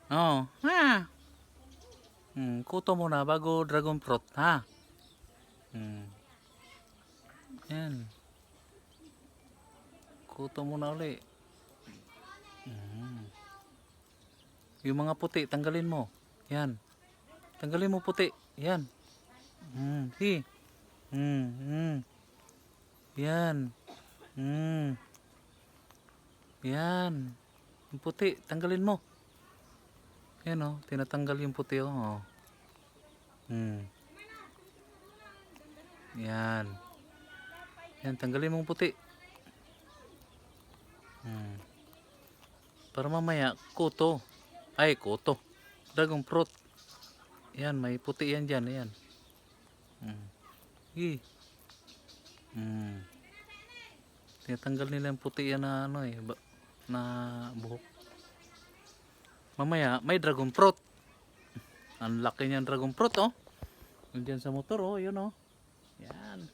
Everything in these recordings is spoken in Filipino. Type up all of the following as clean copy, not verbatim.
Oo. Ha. Kuto muna bago dragon fruit, ha? Hmm. Yan. Kuto muna uli. Hmm. Yung mga puti, tanggalin mo. Yan. Tanggalin mo puti. Yan. Si. Hmm. Hmm. Yan. Hmm. Yan. Yung puti, tanggalin mo. Yan oh, tinatanggal yung puti oh. Yan. Yan, tanggalin mo yung puti. Para mamaya, kuto. Ay, kuto. Dragon fruit. Yan, may puti yan dyan. Ayan. Hi. Tinatanggal nila yung puti yan na ano eh. Na buhok. Mamaya, may dragon fruit. Ang laki niyan dragon fruit oh. Nandiyan sa motor oh, yun oh. Yan.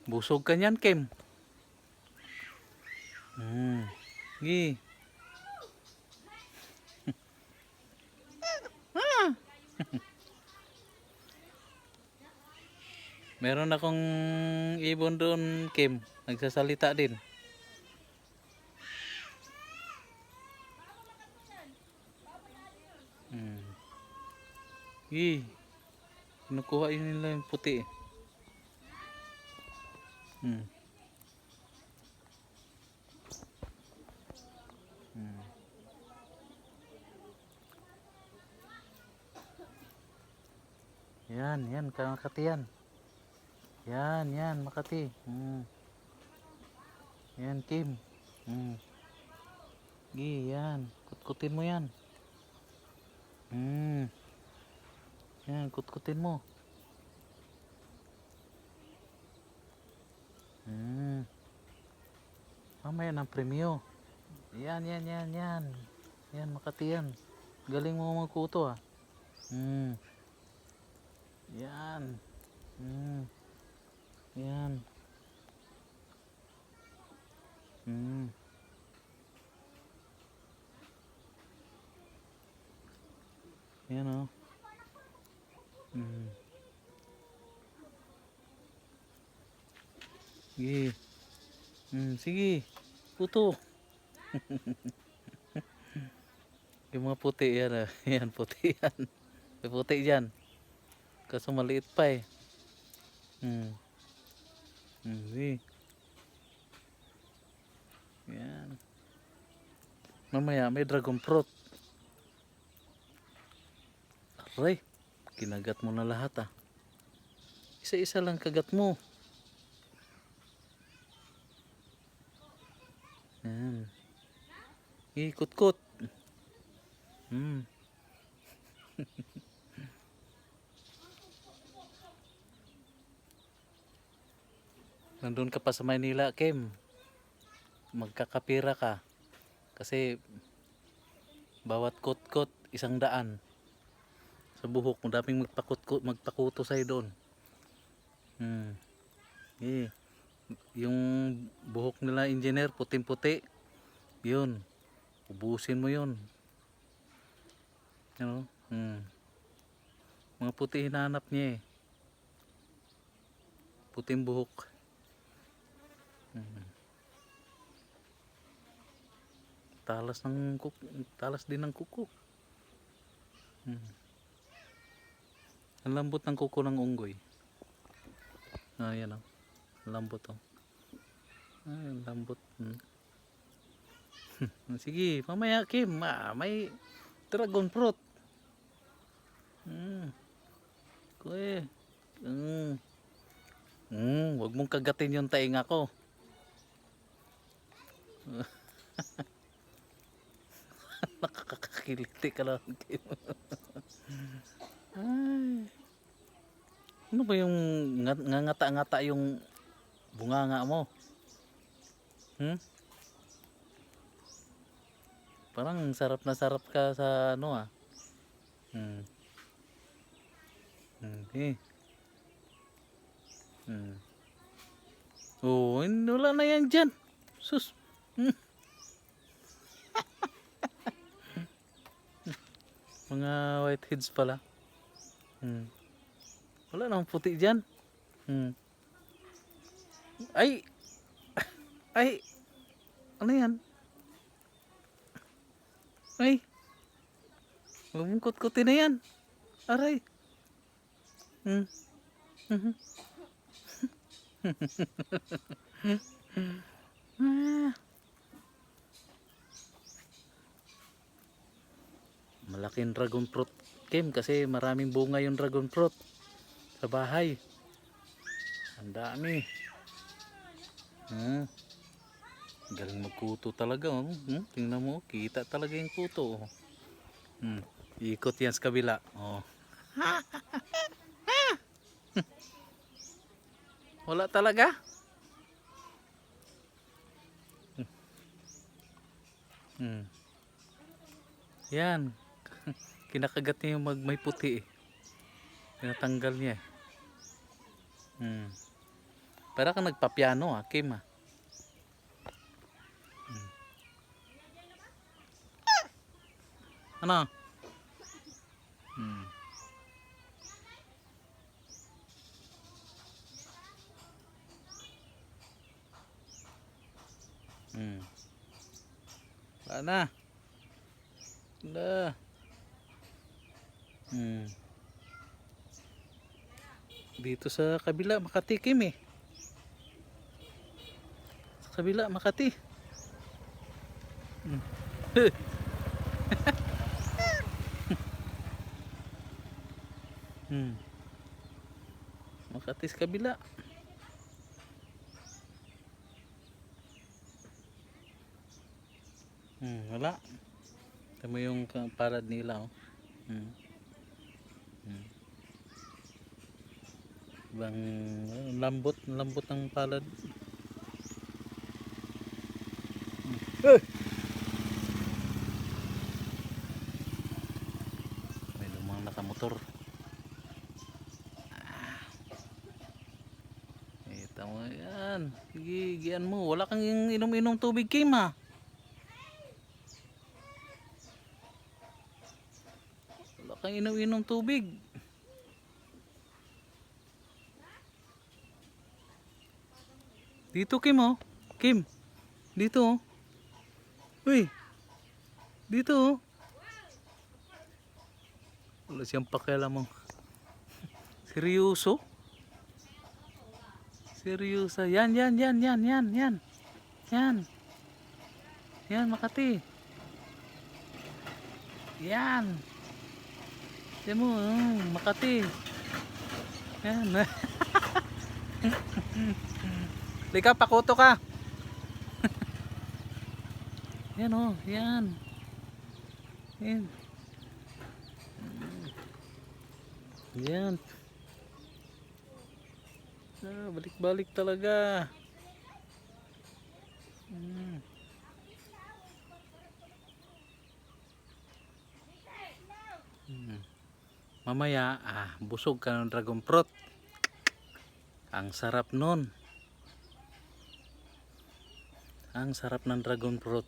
Busog ka niyan, Kim. Gi. Meron akong ibon doon, Kim. Nagsasalita din. Gi. Kinukuha yun nila yung puti eh. Yan, yan, Makati yan. Yan, Makati. Yan, Kim. Gi, yan. Kutkutin mo yan. Yan, kutkutin mo. Mamaya ng premyo. Yan. Yan, Makati yan. Galing mo magkuto ah. Yan. Yan. Yan oh. Sige. Sige. Puto. Yung mga puti yan ah. Yan, puti yan. May puti dyan. Kaso maliit pa eh. Sige. Yan. Mamaya may dragon fruit. Aray. Kinagat mo na lahat ah. Isa-isa lang kagat mo. Yan. Ikot-kot. Nandun ka pa sa Maynila, Kim. Magkakapira ka. Kasi bawat kot-kot 100 sa buhok. Madaming magpakuto sa'yo doon. Yung buhok nila engineer puting-puti. Yun. Ubusin mo yun. You know? Mga puti hinahanap niya eh. Puting buhok. Talas din ng kuko. Ang lambot ng kuko ng unggoy. Yan oh. Ang lambot oh. Ang lambot. Sige, mamaya Kim, may dragon fruit. Kuya. Wag mong kagatin yung tainga ko. Nakakakiliti ka lang. Ay. Ano ba yung ngangata-ngata yung bunganga mo? Parang sarap na sarap ka sa ano ah. Okay. Oh, wala na yan dyan. Sus. Mga whiteheads pala. Wala namang puti dyan. Ay! Ay! Ano yan? Ay! Lumungkot-kuti na yan. Aray! Malaking dragon fruit, Kim, kasi maraming bunga yung dragon fruit sa bahay. Ang dami. Galing magkuto talaga. Tingnan mo, kita talaga yung kuto. Ikot yan sa kabila. Wala talaga. Yan. Kinakagat niya yung may puti. Tinatanggal niya. Para kang nagpapiano Kim Ano? Wala na. Wala. Dito sa kabila makatikim sa kabila Makati. Makati sa kabila. Wala. Tama yung palad nila Ibang lambot ng palad. May lumang nakamotor. Ito mo yan. Gigian mo. Wala kang inom-inom tubig Kim Wala kang inom-inom tubig. Dito Kim Kim. Dito Uy. Dito Wala siyang pakialam mo. Seryoso? Seryoso. Yan. Yan Makati. Yan. Yan mo Makati. Yan. Lika, pakuto ka. Yan yan. Yan. Yan. Balik-balik talaga. Mamaya busog ka ng dragon fruit. Ang sarap nun. Ang sarap ng dragon fruit.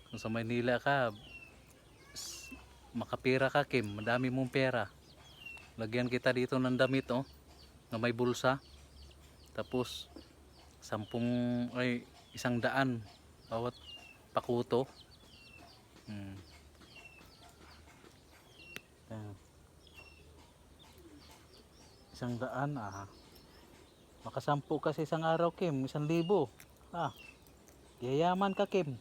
Kung sa Maynila ka, makapira ka Kim, madami mong pera. Lagyan kita dito ng damit na may bulsa. Tapos 100 bawat pakuto. 100 makasampu ka sa isang araw Kim, 1,000. Yayaman ka Kim.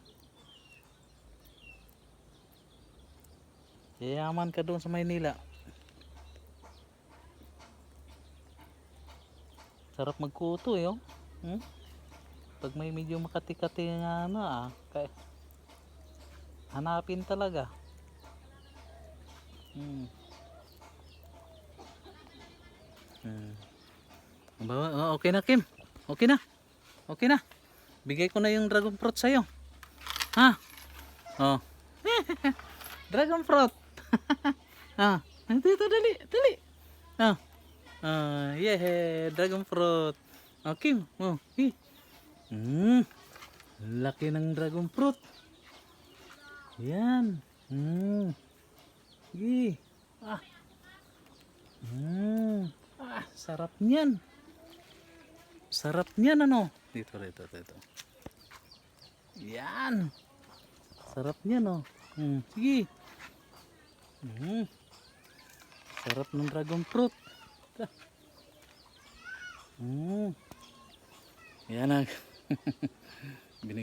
Yayaman ka doon sa Maynila. Sarap magkuto pag may medyo makati-kati nga kaya hanapin talaga. Okay na Kim. Okay na. Bigay ko na yung dragon fruit sa'yo. Dragon fruit. Dito dali. Yeah, dragon fruit. Kim. Laki ng dragon fruit. Yan. Sige. Ah. Sarap niyan. Sarap niyan ano. Dito. Yan. Sarap niyan oh. Sige. Sarap ng dragon fruit. Yan